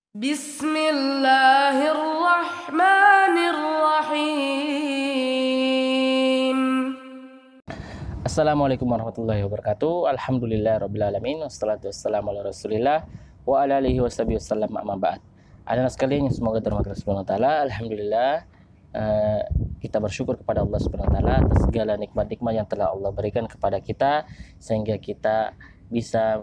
Bismillahirrahmanirrahim. Assalamualaikum warahmatullahi wabarakatuh. Alhamdulillah rabbil alamin. Wassalatu wassalamu ala Rasulillah wa ala alihi wasallam amma ba'd. Anak sekalian yang semoga dirahmati Allah Subhanahu wa taala. Alhamdulillah kita bersyukur kepada Allah Subhanahu wa taala atas segala nikmat-nikmat yang telah Allah berikan kepada kita sehingga kita bisa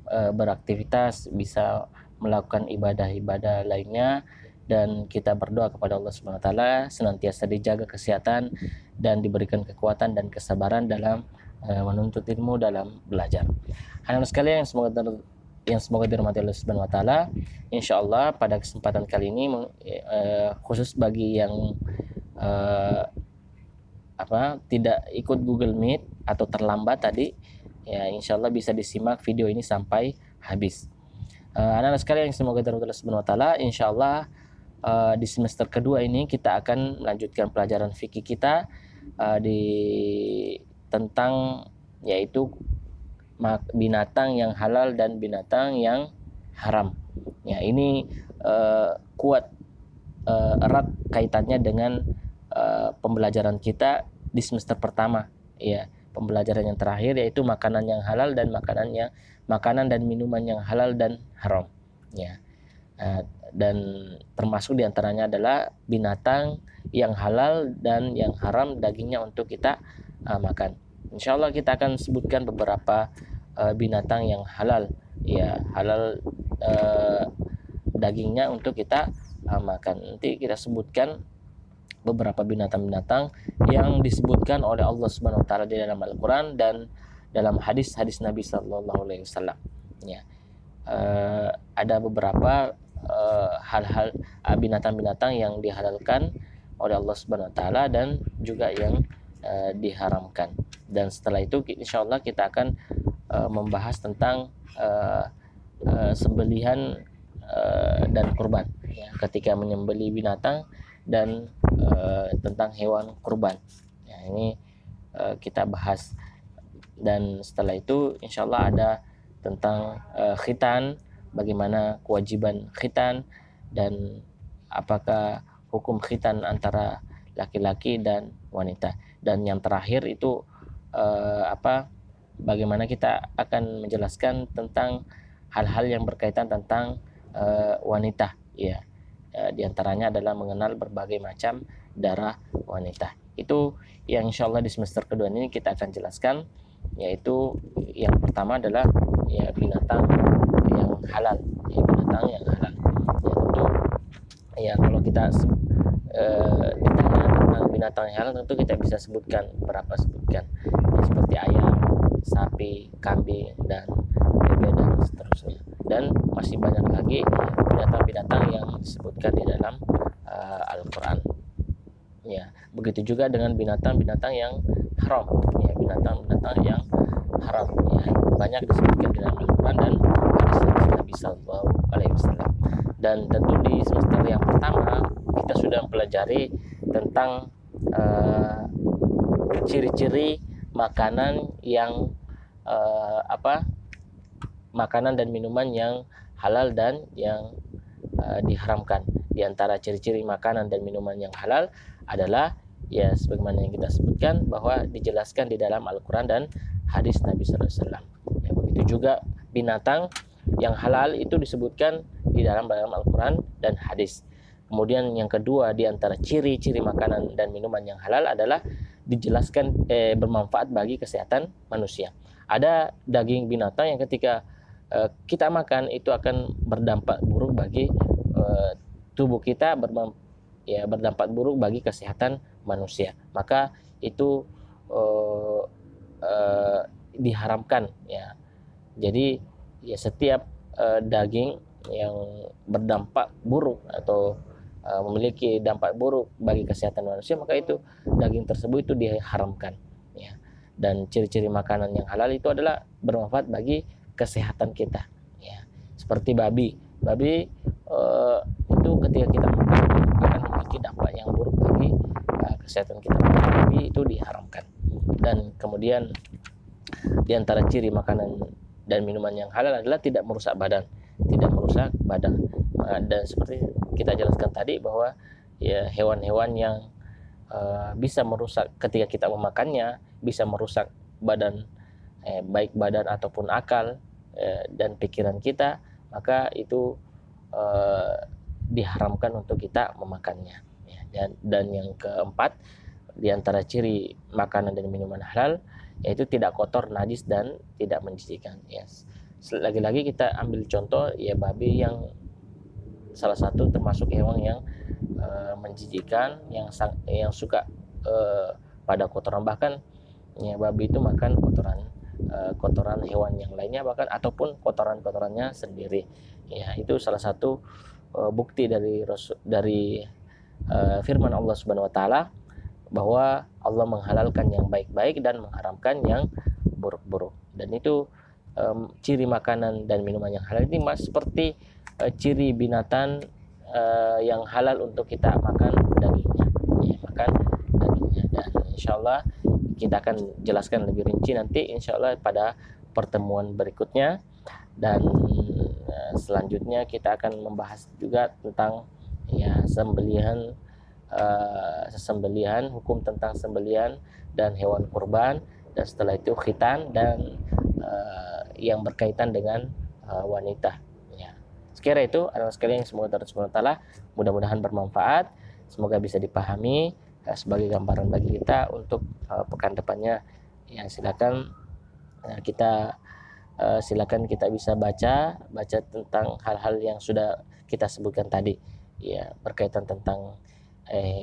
beraktivitas, bisa melakukan ibadah-ibadah lainnya, dan kita berdoa kepada Allah Subhanahu wa taala senantiasa dijaga kesehatan dan diberikan kekuatan dan kesabaran dalam menuntut ilmu, dalam belajar. Anak sekalian yang semoga dirahmati Allah Subhanahu wa taala, insyaallah pada kesempatan kali ini khusus bagi yang tidak ikut Google Meet atau terlambat tadi, ya insyaallah bisa disimak video ini sampai habis. Anak-anak sekalian yang semoga dirahmati Allah Subhanahu wa taala, insyaallah di semester kedua ini kita akan melanjutkan pelajaran fikih kita tentang yaitu binatang yang halal dan binatang yang haram. Ya, ini kuat erat kaitannya dengan pembelajaran kita di semester pertama. Ya, pembelajaran yang terakhir yaitu makanan yang halal dan makanan dan minuman yang halal dan haram. Ya. Dan termasuk diantaranya adalah binatang yang halal dan yang haram dagingnya untuk kita makan. Insyaallah kita akan sebutkan beberapa binatang yang halal, ya halal dagingnya untuk kita makan. Nanti kita sebutkan beberapa binatang-binatang yang disebutkan oleh Allah Subhanahu wa taala di dalam Al-Qur'an dan dalam hadis-hadis Nabi sallallahu alaihi wasallam. Ya. Ada beberapa hal-hal binatang-binatang yang dihalalkan oleh Allah Subhanahu wa taala dan juga yang diharamkan. Dan setelah itu insyaallah kita akan membahas tentang sembelihan dan kurban, ya, ketika menyembelih binatang dan tentang hewan kurban. Ya, ini kita bahas. Dan setelah itu insyaallah ada tentang khitan, bagaimana kewajiban khitan dan apakah hukum khitan antara laki-laki dan wanita. Dan yang terakhir itu bagaimana kita akan menjelaskan tentang hal-hal yang berkaitan tentang wanita, ya. Di antaranya adalah mengenal berbagai macam darah wanita. Itu yang insyaallah di semester kedua ini kita akan jelaskan, yaitu yang pertama adalah ya binatang yang halal, ya binatang yang halal. Ya tentu ya kalau kita ditanya tentang binatang yang halal tentu kita bisa sebutkan ya, seperti ayam, sapi, kambing, dan bebek dan seterusnya. Dan masih banyak lagi binatang-binatang yang disebutkan di dalam Al-Qur'an. Ya, begitu juga dengan binatang-binatang yang haram, ya binatang-binatang yang haram, ya banyak disebutkan di dalam Al-Qur'an dan hadis Nabi sallallahu alaihi wasallam. Dan tentu di semester yang pertama kita sudah mempelajari tentang ciri-ciri makanan yang makanan dan minuman yang halal dan yang diharamkan. Di antara ciri-ciri makanan dan minuman yang halal adalah ya sebagaimana yang kita sebutkan bahwa dijelaskan di dalam Al-Qur'an dan hadis Nabi sallallahu alaihi wasallam. Ya, begitu juga binatang yang halal itu disebutkan di dalam Al-Qur'an dan hadis. Kemudian yang kedua di antara ciri-ciri makanan dan minuman yang halal adalah dijelaskan bermanfaat bagi kesehatan manusia. Ada daging binatang yang ketika kita makan itu akan berdampak buruk bagi tubuh kita, berdampak buruk bagi kesehatan manusia. Maka itu diharamkan, ya. Jadi ya setiap daging yang berdampak buruk atau memiliki dampak buruk bagi kesehatan manusia, maka itu daging tersebut itu diharamkan, ya. Dan ciri-ciri makanan yang halal itu adalah bermanfaat bagi kesehatan kita, ya. Seperti babi itu ketika kita makan akan memiliki dampak yang buruk bagi kesehatan kita. Babi itu diharamkan. Dan kemudian di antara ciri makanan dan minuman yang halal adalah tidak merusak badan. tidak merusak badan. Dan seperti kita jelaskan tadi bahwa ya hewan-hewan yang bisa merusak ketika kita memakannya, bisa merusak badan, baik badan ataupun akal dan pikiran kita, maka itu diharamkan untuk kita memakannya. Dan yang keempat, di antara ciri makanan dan minuman halal yaitu tidak kotor, najis, dan tidak menjijikkan. Lagi-lagi kita ambil contoh ya babi, yang salah satu termasuk hewan yang menjijikkan, yang suka pada kotoran, bahkan ya babi itu makan kotoran hewan yang lainnya, bahkan ataupun kotorannya sendiri. Ya, itu salah satu bukti dari firman Allah Subhanahu wa taala bahwa Allah menghalalkan yang baik-baik dan mengharamkan yang buruk-buruk. Dan itu ciri makanan dan minuman yang halal ini seperti ciri binatang yang halal untuk kita makan dagingnya. Dan insyaallah kita akan jelaskan lebih rinci nanti insyaallah pada pertemuan berikutnya. Dan selanjutnya kita akan membahas juga tentang ya sembelihan, hukum tentang sembelihan dan hewan kurban, dan setelah itu khitan dan yang berkaitan dengan wanita. Ya. Sekira itu adalah sekalian, semoga Allah Subhanahu wa taala mudah-mudahan bermanfaat, semoga bisa dipahami sebagai gambaran bagi kita untuk pekan depannya. Ya, silakan kita bisa baca tentang hal-hal yang sudah kita sebutkan tadi, ya, berkaitan tentang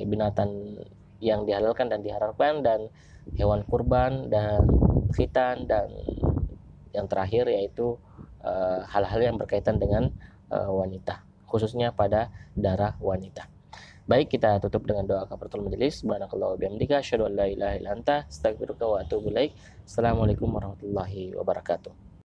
binatang yang dihalalkan dan diharamkan, dan hewan kurban, dan khitan, dan yang terakhir yaitu hal-hal yang berkaitan dengan wanita, khususnya pada darah wanita. Baik, kita tutup dengan doa kafaratul majelis. Subhanakallah wa bihamdika asyhadu an la ilaha illa anta astaghfiruka wa atubu ilaik. Assalamualaikum warahmatullahi wabarakatuh.